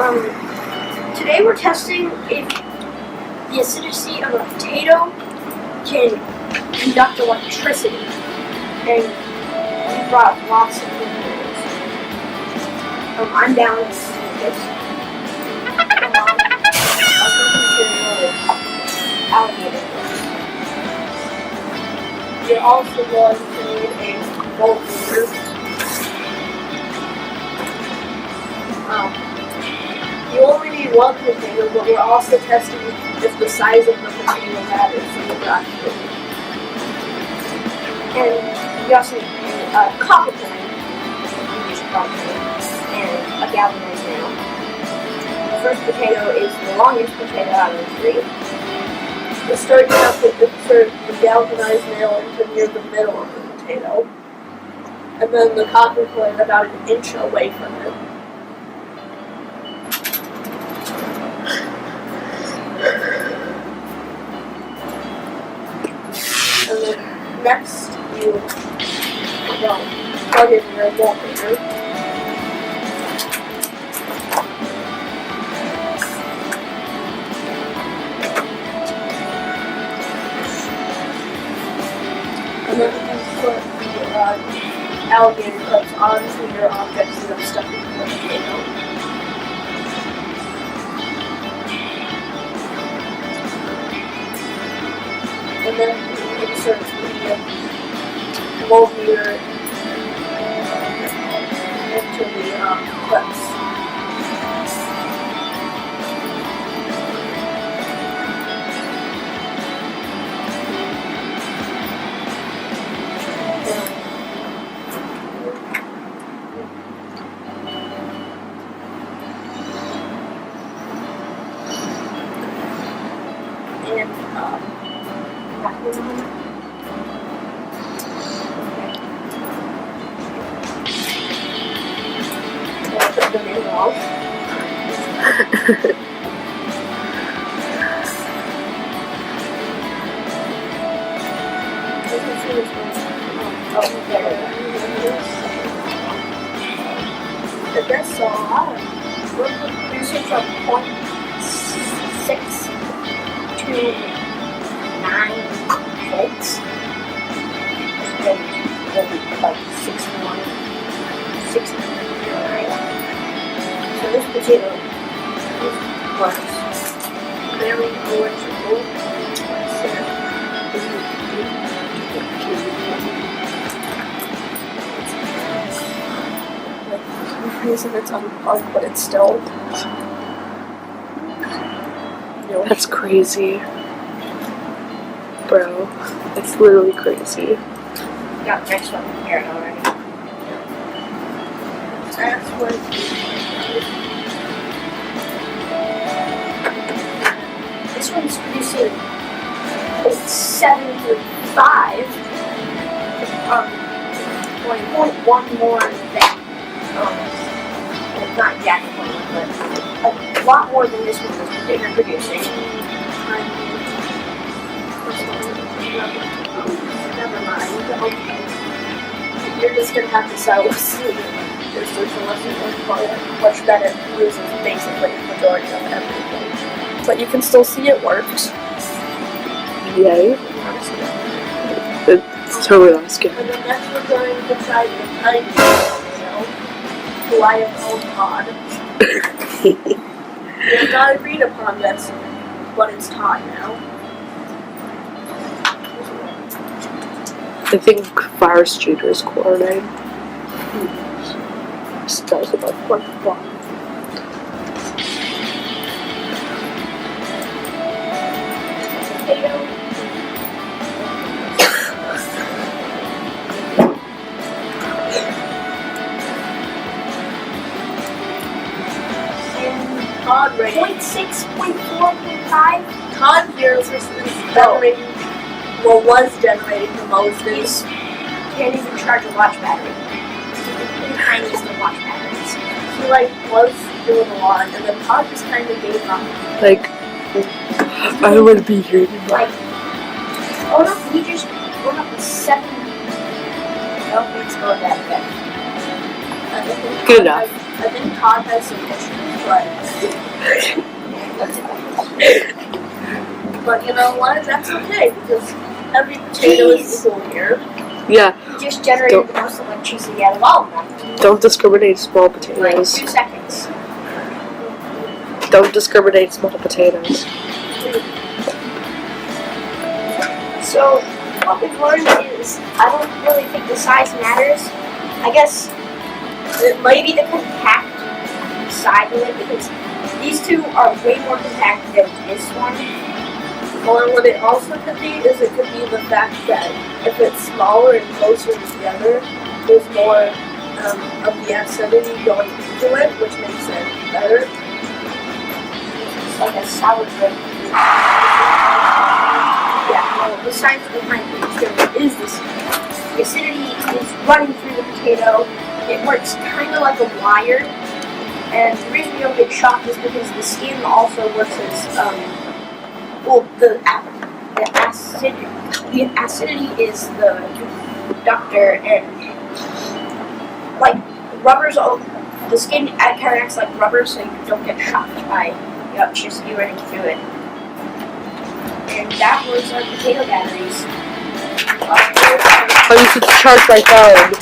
Today we're testing if the acidity of a potato can conduct electricity, and we brought lots of materials. I'm down with this. Our material is alligator clips. You're also going to need a voltmeter. You only need one potato, but we're also testing if the size of the potato matters in the graphic. And we also need a copper coin, and a galvanized nail. The first potato is the longest potato out of the three. We're starting out to insert the galvanized nail into near the middle of the potato, and then the copper coin about an inch away from it. And then next you plug in your voltmeter. And then you put the alligator clips onto your objects that are stuck in the potato. And then insert the voltmeter into the clips. And put them in all. That's a lot. We're producing from 0.6 to 9 volts. And we'll be like 61, 69. So this potato works very electrical. The reason it's unplugged, but it's still. That's crazy. Bro, that's literally crazy. Got the next one here already. That's what this one's producing 0.735. 0.1 more than well, not exactly 0.1, but a lot more than this one was producing. Never mind. Okay. You're just gonna have to settle with your social lesson which then it loses basically the majority of everything. But you can still see it works. Yay. It's totally not scary. And then next we're going to try the tiny who I have called Todd. You're not agreed upon this, but it's Todd now. I think Fire Streeter is coordinated. This does about 1 o'clock. Potato. And Todd rating 0.6, 0.4, 0.5. Todd here is generating. Well, was generating the most. Is can't even charge a watch battery. The tiniest of watch batteries. He was doing a lot, and then Todd just kind of gave up. I don't want to be here anymore. Oh no, we just went up to 7. I don't think it's going that bad. Good enough. I think Todd has some issues, but But you know what? That's okay because every potato is equal here. Yeah. You just generated the most electricity out of all of them. Don't discriminate small potatoes. Like 2 seconds. Don't discriminate small potatoes. So, what we've learned is, I don't really think the size matters. I guess it might be the compact side of it, because these two are way more compact than this one. Or what it also could be is it could be the fact that if it's smaller and closer together, there's more of the acidity going into it, which makes it better. It's like a sour drink. Yeah, well, the science behind the experiment is this. The acidity is running through the potato. It works kind of like a wire. And the reason you don't get shocked is because the skin also works as, the acidity is the conductor, and like rubbers, the skin kind of acts like rubber, so you don't get shocked by electricity running through it. And that was our potato batteries. Oh, you should charge my phone.